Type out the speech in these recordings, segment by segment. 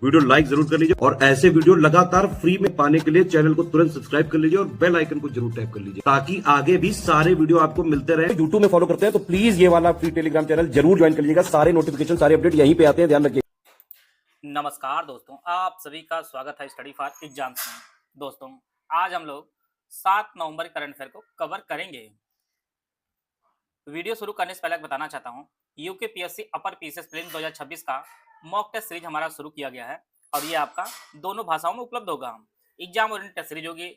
Video like जरूर कर लीजिए और ऐसे वीडियो लगातार फ्री में पाने के लिए चैनल को तुरंत सब्सक्राइब कर लीजिए और बेल आइकन को जरूर टैप कर लीजिए ताकि आगे भी सारे वीडियो आपको मिलते रहे। यूट्यूब में फॉलो करते हैं तो प्लीज ये वाला फ्री टेलीग्राम चैनल जरूर ज्वाइन कर लीजिएगा। सारे नोटिफिकेशन सारे अपडेट यहीं पे आते हैं, ध्यान रखिए। नमस्कार दोस्तों, आप सभी का स्वागत है स्टडी फॉर एग्जाम्स में। दोस्तों, आज हम लोग 7 नवंबर करंट अफेयर को कवर करेंगे। वीडियो शुरू करने से पहले बताना चाहता हूं, यूकेपीएससी अपर पीसीएस प्रीलिम्स 2026 का मॉक टेस्ट सीरीज हमारा शुरू किया गया है और ये आपका दोनों भाषाओं में उपलब्ध होगा। एग्जाम ओरिएंटेड टेस्ट सीरीज होगी,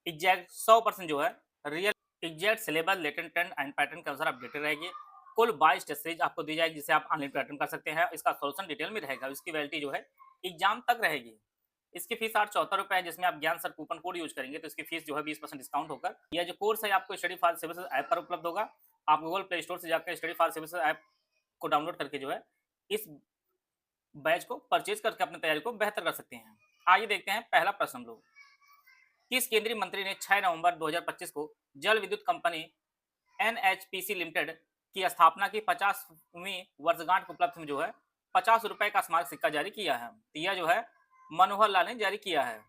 एग्जैक्ट 100% जो है real exact syllabus latent trend and pattern के अनुसार अपडेटेड रहेगी। कुल 22 टेस्ट सीरीज आपको दी जाएगी जिसे आप ऑनलाइन पैटर्न कर सकते हैं। इसका सोल्यूशन डिटेल में रहेगा, इसकी वैलिडिटी जो है एग्जाम तक रहेगी। इसकी फीस 874 है, जिसमें आप ज्ञान सर कूपन कोड यूज करेंगे तो इसकी फीस जो है 20% डिस्काउंट होकर यह जो कोर्स है आपको स्टडी फॉर सर्विसेज ऐप पर उपलब्ध होगा। आप गूगल प्ले स्टोर से जाकर स्टडी फॉर सर्विसेज ऐप को डाउनलोड करके जो है इस बैच को परचेज करके अपनी तैयारी को बेहतर कर सकते हैं। आइए देखते हैं पहला प्रश्न हम लोग। किस केंद्रीय मंत्री ने 6 नवंबर 2025 को जल विद्युत कंपनी एनएचपीसी लिमिटेड की स्थापना की 50वीं वर्षगांठ के उपलक्ष्य में जो है 50 रुपए का स्मारक सिक्का जारी किया है? यह जो है मनोहर लाल ने जारी किया है।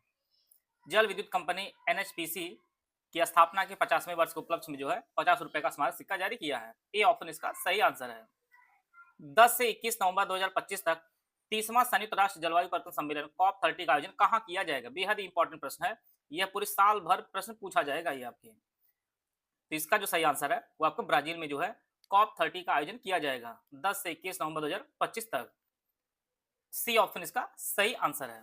जल विद्युत कंपनी एनएचपीसी की स्थापना के 50वें वर्ष के उपलक्ष्य में जो है 50 रुपए का स्मारक सिक्का जारी किया है। ये ऑप्शन इसका सही आंसर है। 10 से 21 नवंबर 2025 तक 30वां संयुक्त राष्ट्र जलवायु परिवर्तन सम्मेलन COP30 का आयोजन कहाँ किया जाएगा? बेहद इंपॉर्टेंट प्रश्न है, यह पूरे साल भर प्रश्न पूछा जाएगा ये आपके। तो इसका जो सही आंसर है वो आपको ब्राजील में जो है COP30 का आयोजन किया जाएगा 10 से 21 नवंबर 2025 तक। सी ऑप्शन इसका सही आंसर है।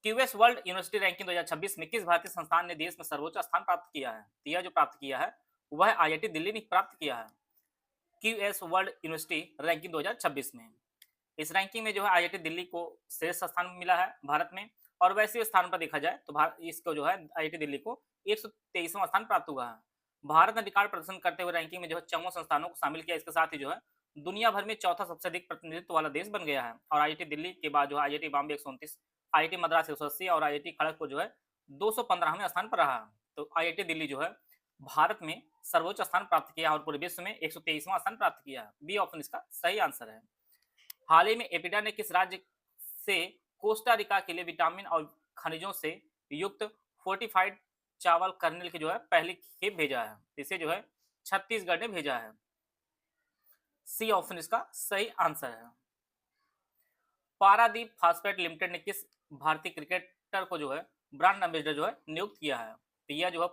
क्यूएस वर्ल्ड यूनिवर्सिटी रैंकिंग 2026 में किस भारतीय संस्थान ने देश में सर्वोच्च स्थान प्राप्त किया है? तो यह जो प्राप्त किया है वह आईआईटी दिल्ली ने प्राप्त किया है। क्यूएस वर्ल्ड यूनिवर्सिटी रैंकिंग 2026 में इस रैंकिंग में जो है आईआईटी दिल्ली को श्रेष्ठ स्थान मिला है भारत में। और वैसे स्थान पर देखा जाए तो इसको जो है आईआईटी दिल्ली को 123वां स्थान प्राप्त हुआ है। भारत ने रिकॉर्ड प्रदर्शन करते हुए रैंकिंग में जो है 54 संस्थानों को शामिल किया। इसके साथ ही जो है दुनिया भर में चौथा सबसे अधिक प्रतिनिधित्व वाला देश बन गया है। और आईआईटी दिल्ली के बाद जो है आईआईटी बॉम्बे 129, आईआईटी मद्रास 180 और आईआईटी खड़गपुर जो है 215वें स्थान पर रहा। तो आईआईटी दिल्ली जो है भारत में सर्वोच्च स्थान प्राप्त किया और पूरे विश्व में 123वां स्थान प्राप्त किया। बी ऑप्शन इसका सही आंसर है। हाल ही में एपिडा ने किस राज्य से कोस्टा रिका के लिए विटामिन और खनिजों से युक्त फोर्टिफाइड चावल कर्नेल की जो है पहली खेप भेजा है? इसे जो है छत्तीसगढ़ ने भेजा है। सी ऑप्शन इसका सही आंसर है। पारादीप फास्फेट लिमिटेड ने किस भारतीय क्रिकेटर को जो है ब्रांड एम्बेसडर जो है नियुक्त किया है? तो यह जो है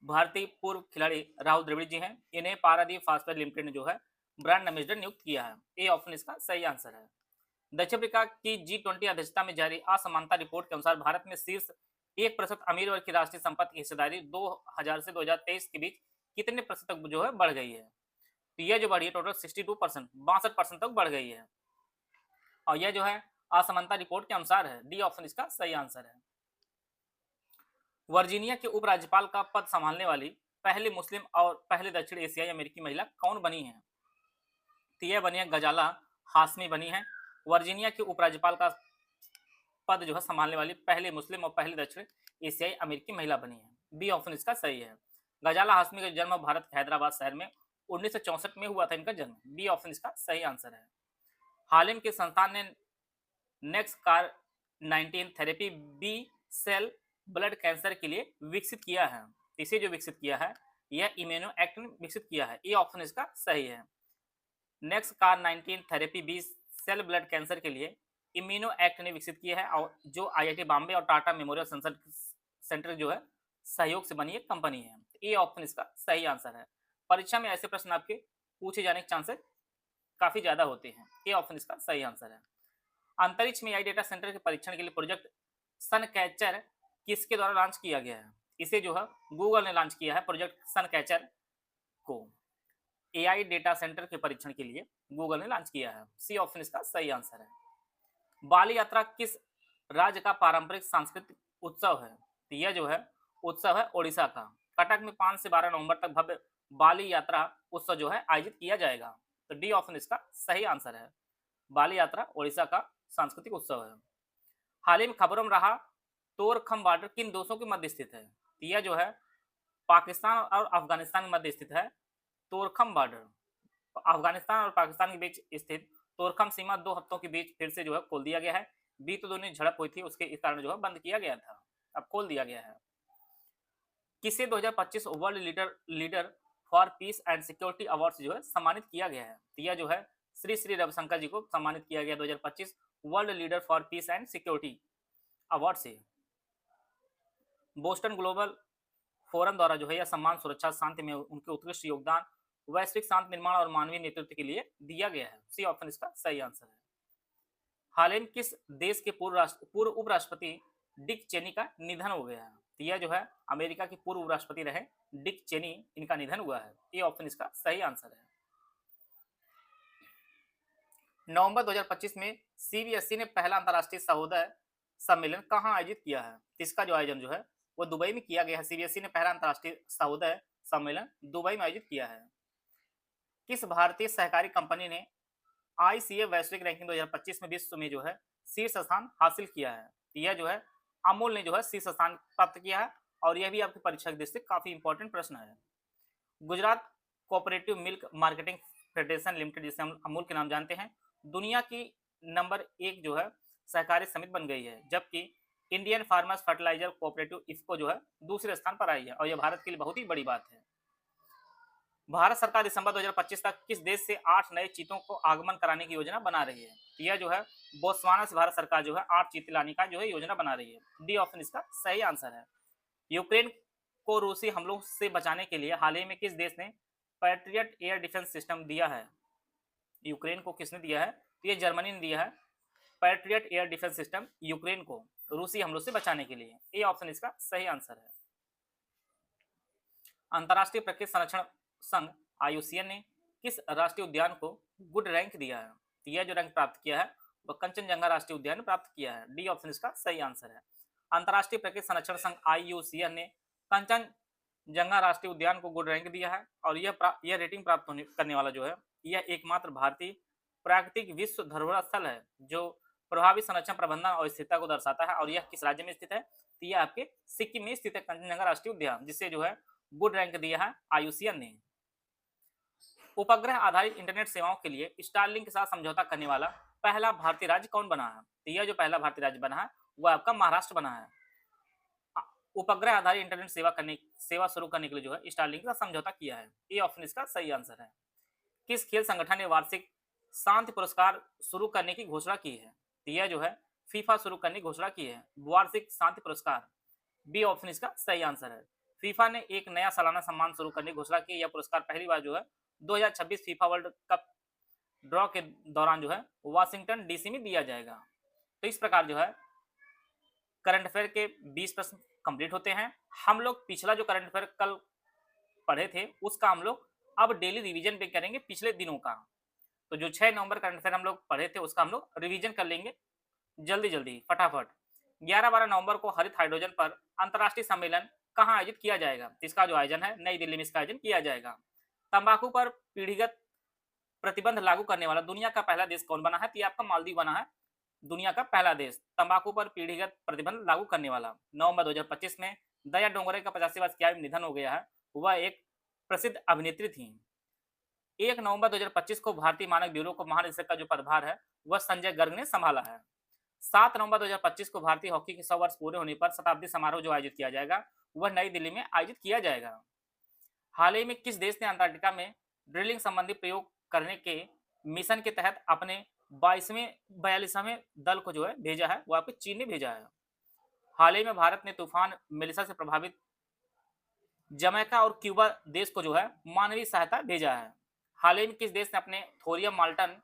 भारतीय पूर्व खिलाड़ी राहुल द्रविड़ जी हैं। इन्हें पारादीप फास्फेट लिमिटेड ने जो है ब्रांड एम्बेसडर नियुक्त किया है। ए ऑप्शन इसका सही आंसर है। दक्षिण अफ्रीका की G20 अध्यक्षता में जारी असमानता रिपोर्ट के अनुसार भारत में शीर्ष 1% अमीर वर्ग की राष्ट्रीय संपत्ति की हिस्सेदारी 2000 से 2023 के बीच कितने प्रतिशत तक जो है बढ़ गई है? तो यह जो बढ़ी है टोटल 62%, 62% तक बढ़ गई है। और यह जो है असमानता रिपोर्ट के अनुसार है। डी ऑप्शन इसका सही आंसर है। वर्जीनिया के उपराज्यपाल का पद संभालने वाली पहली मुस्लिम और पहले दक्षिण एशियाई अमेरिकी महिला कौन बनी है? तो यह बनी है गजाला हाशमी बनी है। वर्जीनिया के उपराज्यपाल का पद जो है संभालने वाली पहली मुस्लिम और पहली दक्षिण एशियाई अमेरिकी महिला बनी है। बी ऑप्शन इसका सही है। गजाला हाशमी का जन्म भारत के हैदराबाद शहर में 1964 में हुआ था इनका जन्म। बी ऑप्शन इसका सही आंसर है। हालिम के संस्थान ने next car 19 therapy B cell blood cancer के लिए विकसित किया है। इसे जो विकसित किया है यह इम्यूनो एक्ट ने विकसित किया है। ये ऑप्शन इसका सही है। Next car 19 therapy B cell blood cancer के लिए इम्यूनो एक्ट ने विकसित किया है और जो आईआईटी बॉम्बे और टाटा मेमोरियल सेंटर जो है सहयोग से बनी एक कंपनी है। ये ऑप्शन इसका सही आंसर है। परीक्षा में ऐसे प्रश्न आपके पूछे जाने के चांसेस काफी ज्यादा होते हैं। ये ऑप्शन इसका सही आंसर है। अंतरिक्ष में एआई डेटा सेंटर के परीक्षण के लिए प्रोजेक्ट सन कैचर किसके द्वारा लॉन्च किया गया है? इसे जो है गूगल ने लॉन्च किया है। प्रोजेक्ट सन कैचर को एआई डेटा सेंटर के परीक्षण के लिए गूगल ने लॉन्च किया है। सी ऑप्शन इसका सही आंसर है। बाली यात्रा किस राज्य का पारंपरिक सांस्कृतिक उत्सव है? तो यह जो है उत्सव है ओडिशा का। कटक में 5 से 12 नवंबर तक भव्य बाली यात्रा उत्सव जो है आयोजित किया जाएगा। तो डी ऑप्शन इसका सही आंसर है। बाली यात्रा ओडिशा का सांस्कृतिक उत्सव है। हाल ही में खबरों में रहा तोरखम बॉर्डर किन देशों के मध्य स्थित है? तो यह जो है पाकिस्तान और अफगानिस्तान के मध्य स्थित है। तोरखम बॉर्डर अफगानिस्तान और पाकिस्तान के बीच स्थित तोरखम सीमा 2 हफ्तों के बीच फिर से जो है खोल दिया गया है। बीते दिनों झड़प हुई थी, उसके इस कारण जो है बंद किया गया था, अब खोल दिया गया है। किसे 2025 world leader leader for piece and security award से जो है सम्मानित किया गया है? तो यह जो है श्री श्री रविशंकर जी को सम्मानित किया गया 2025 world leader for piece and security award से। बोस्टन ग्लोबल फोरम द्वारा जो है यह सम्मान सुरक्षा शांति में उनके उत्कृष्ट योगदान, वैश्विक शांति निर्माण और मानवीय नेतृत्व के लिए दिया गया है। सी ऑप्शन इसका सही आंसर है। हाल ही में किस देश के पूर्व उपराष्ट्रपति डिक चेनी का निधन हो गया है? तो यह जो है अमेरिका के पूर्व उपराष्ट्रपति रहे डिक चेनी, इनका निधन हुआ है। ये ऑप्शन इसका सही आंसर है। नवंबर 2025 में सीबीएसई ने पहला अंतर्राष्ट्रीय सहोदय सम्मेलन कहाँ आयोजित किया है? इसका जो आयोजन जो है वो दुबई में किया गया है। सीबीएसई ने पहला अंतर्राष्ट्रीय सहोदय सम्मेलन दुबई में आयोजित किया है। किस भारतीय सहकारी कंपनी ने आईसीए वैश्विक रैंकिंग 2025 में विश्व में जो है शीर्ष स्थान हासिल किया है? यह जो है अमूल ने जो है शीर्ष स्थान प्राप्त किया है, और यह भी आपकी परीक्षा के दृष्टि से काफी इंपॉर्टेंट प्रश्न है। Gujarat cooperative milk marketing federation limited, जिसे हम अमूल के नाम जानते हैं, दुनिया की नंबर 1 जो है सहकारी समिति बन गई है, जबकि Indian farmers fertiliser cooperative IFFCO जो है दूसरे स्थान पर आई है, और यह भारत के लिए बहुत ही बड़ी बात है। भारत सरकार दिसंबर 2025 तक किस देश से 8 नए चीतों को आगमन कराने की योजना बना रही है? यह जो है बोत्सवाना से भारत सरकार जो है 8 चीते लाने का जो है योजना बना रही है। डी ऑप्शन इसका सही आंसर है। यूक्रेन को रूसी हमलों से बचाने के लिए हाल ही में किस देश ने पैट्रियट एयर डिफेंस सिस्टम दिया है? यूक्रेन को किसने दिया है? तो ये जर्मनी ने दिया है patriot air defence system Ukraine को रूसी हमलों से बचाने के लिए। ये ऑप्शन इसका सही आंसर है। अंतर्राष्ट्रीय प्रकृति संरक्षण संघ आईयूसीएन ने किस राष्ट्रीय उद्यान को गुड रैंक दिया है? तो यह जो रैंक प्राप्त किया है वह कंचनजंगा राष्ट्रीय उद्यान ने प्राप्त किया है। डी ऑप्शन इसका सही आंसर है। अंतर्राष्ट्रीय प्रकृति संरक्षण संघ आईयूसीएन ने कंचनजंगा राष्ट्रीय उद्यान को गुड रैंक दिया है, और यह रेटिंग प्राप्त करने वाला जो है यह एकमात्र भारतीय प्राकृतिक विश्व धरोहर स्थल है जो प्रभावी संरक्षण प्रबंधन और स्थिरता को दर्शाता है। और यह किस राज्य में स्थित है? तो यह आपके सिक्किम में स्थित है कंचनजंगा राष्ट्रीय उद्यान, जिसे जो है गुड रैंक दिया है आईयूसीएन ने। उपग्रह आधारित इंटरनेट सेवाओं के लिए स्टारलिंक के साथ समझौता करने वाला पहला भारतीय राज्य कौन बना है? तो यह जो पहला भारतीय राज्य बना है वह आपका महाराष्ट्र बना है। उपग्रह आधारित इंटरनेट सेवा शुरू करने के लिए जो है स्टारलिंक का समझौता किया है। ये ऑप्शन इसका सही आंसर है। किस खेल संगठन ने वार्षिक शांति पुरस्कार शुरू करने की घोषणा की है? तो यह जो है फीफा शुरू करने की घोषणा की है वार्षिक शांति पुरस्कार। बी ऑप्शन इसका सही आंसर है। फीफा ने एक नया सालाना सम्मान शुरू करने की घोषणा की। यह पुरस्कार पहली बार जो है 2026 फीफा वर्ल्ड कप ड्रॉ के दौरान जो है वाशिंगटन डीसी में दिया जाएगा। तो इस प्रकार जो है करंट अफेयर के 20 प्रश्न कंप्लीट होते हैं। हम लोग पिछला जो करंट अफेयर कल पढ़े थे उसका हम लोग अब डेली रिवीजन पे करेंगे पिछले दिनों का। तो जो 6 नवंबर करंट अफेयर हम लोग पढ़े थे उसका हम लोग रिवीजन कर लेंगे जल्दी जल्दी फटाफट। 11-12 नवंबर को हरित हाइड्रोजन पर अंतर्राष्ट्रीय सम्मेलन कहाँ आयोजित किया जाएगा? इसका जो आयोजन है नई दिल्ली में इसका आयोजन किया जाएगा। तंबाकू पर पीढ़ीगत प्रतिबंध लागू करने वाला दुनिया का पहला देश कौन बना है? तो ये आपका मालदीव बना है दुनिया का पहला देश तंबाकू पर पीढ़ीगत प्रतिबंध लागू करने वाला। नवंबर 2025 में दया डोंगरे का 85वां क्या निधन हो गया है? वह एक प्रसिद्ध अभिनेत्री थी। 1 नवंबर 2025 को भारतीय मानक ब्यूरो को महानिदेशक का जो पदभार है वह संजय गर्ग ने संभाला है। 7 नवंबर 2025 को भारतीय हॉकी के 100 वर्ष पूरे होने पर शताब्दी समारोह जो आयोजित किया जाएगा वह नई दिल्ली में आयोजित किया जाएगा। हाल ही में किस देश ने अंटार्कटिका में ड्रिलिंग संबंधी प्रयोग करने के मिशन के तहत अपने 42वें दल को जो है भेजा है? वो आपके चीन ने भेजा है। हाल ही में भारत ने तूफान मेलिसा से प्रभावित जमैका और क्यूबा देश को जो है मानवीय सहायता भेजा है। हाल ही में किस देश ने अपने थोरियम माल्टन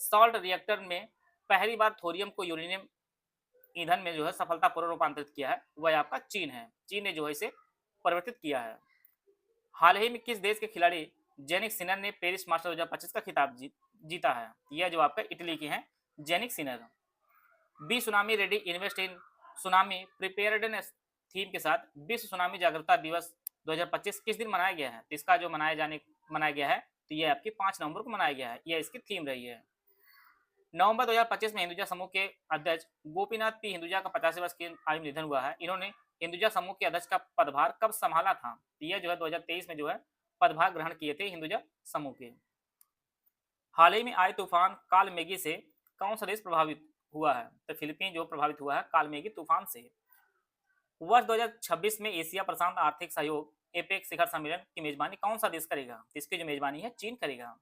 सॉल्ट रिएक्टर में पहली बार थोरियम को यूरेनियम ईंधन में जो है सफलतापूर्वक रूपांतरित किया है? वह आपका चीन है। चीन ने जो है इसे परिवर्तित किया है। हाल ही में किस देश के खिलाड़ी जेनिक सिनर ने पेरिस मास्टर 2025 का खिताब जीता है? यह जो आपका इटली की है Jannik Sinner. Be tsunami ready invest in tsunami preparedness theme के साथ विश्व सुनामी जागरूकता दिवस 2025 किस दिन मनाया गया है? तो इसका जो मनाया गया है तो यह आपकी 5 नवंबर को मनाया गया है। यह इसकी थीम रही है। नवंबर 2025 में हिंदुजा समूह के अध्यक्ष गोपीनाथ पी हिंदुजा का 50वें वर्ष की आयु में निधन हुआ है। इन्होंने हिंदुजा समूह के अध्यक्ष का पदभार कब संभाला था? तो यह जो है 2023 में जो है पदभार ग्रहण किए थे हिंदुजा समूह के। हाल ही में आए तूफान कालमेगी से कौन सा देश प्रभावित हुआ है? तो फिलीपींस जो प्रभावित हुआ है कालमेगी तूफान से। वर्ष 2026 में एशिया प्रशांत आर्थिक सहयोग एपेक शिखर सम्मेलन की मेजबानी कौन सा देश करेगा? तो इसकी जो मेजबानी है चीन करेगा।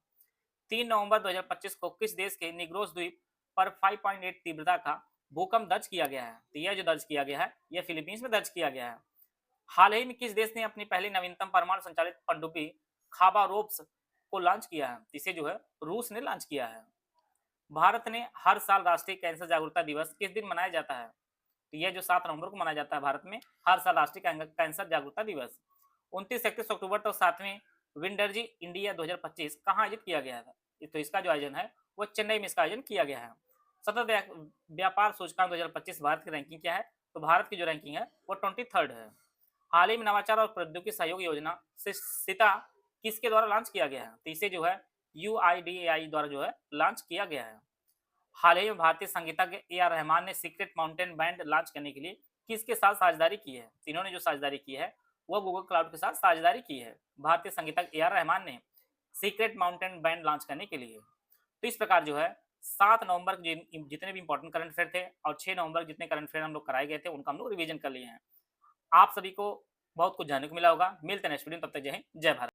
3 नवंबर 2025 को किस देश के निग्रोस द्वीप पर 5.8 तीव्रता का भूकंप दर्ज किया गया है? तो यह जो दर्ज किया गया है यह फिलीपींस में दर्ज किया गया है। हाल ही में किस देश ने अपनी पहली नवीनतम परमाणु संचालित पनडुब्बी खाबारोव्स को लॉन्च किया है? इसे जो है रूस ने लॉन्च किया है। भारत ने हर साल राष्ट्रीय कैंसर जागरूकता दिवस किस दिन मनाया जाता है? तो यह जो 7 नवंबर को मनाया जाता है भारत में हर साल राष्ट्रीय कैंसर जागरूकता दिवस। 29 से 31 अक्टूबर तक 7वें विंडरजी इंडिया 2025 कहाँ आयोजित किया गया था? तो इसका जो आयोजन है वो चेन्नई में इसका आयोजन किया गया है। सतत व्यापार सूचकांक 2025 भारत की रैंकिंग क्या है? तो भारत की जो रैंकिंग है वो 23rd है। हाल ही में नवाचार और प्रौद्योगिकी सहयोग योजना से सीता किसके द्वारा लॉन्च किया गया है? तो इसे जो है UIDAI द्वारा जो है लॉन्च किया गया है। हाल ही में भारतीय संगीतज्ञ AR रहमान ने सीक्रेट माउंटेन बैंड लॉन्च करने के लिए किसके साथ साझेदारी की है? इन्होंने जो साझेदारी की है वह गूगल क्लाउड के साथ साझेदारी की है। भारतीय संगीतज्ञ AR रहमान ने सीक्रेट माउंटेन बैंड लॉन्च करने के लिए। तो इस प्रकार जो है 7 नवंबर के जितने भी इंपॉर्टेंट करंट अफेयर थे और 6 नवंबर जितने करंट अफेयर हम लोग कराए गए थे उनका हम लोग रिवीजन कर लिए हैं। आप सभी को बहुत कुछ जानने को मिला होगा। मिलते हैं नेक्स्ट वीडियो में, तब तक जय हिंद जय भारत।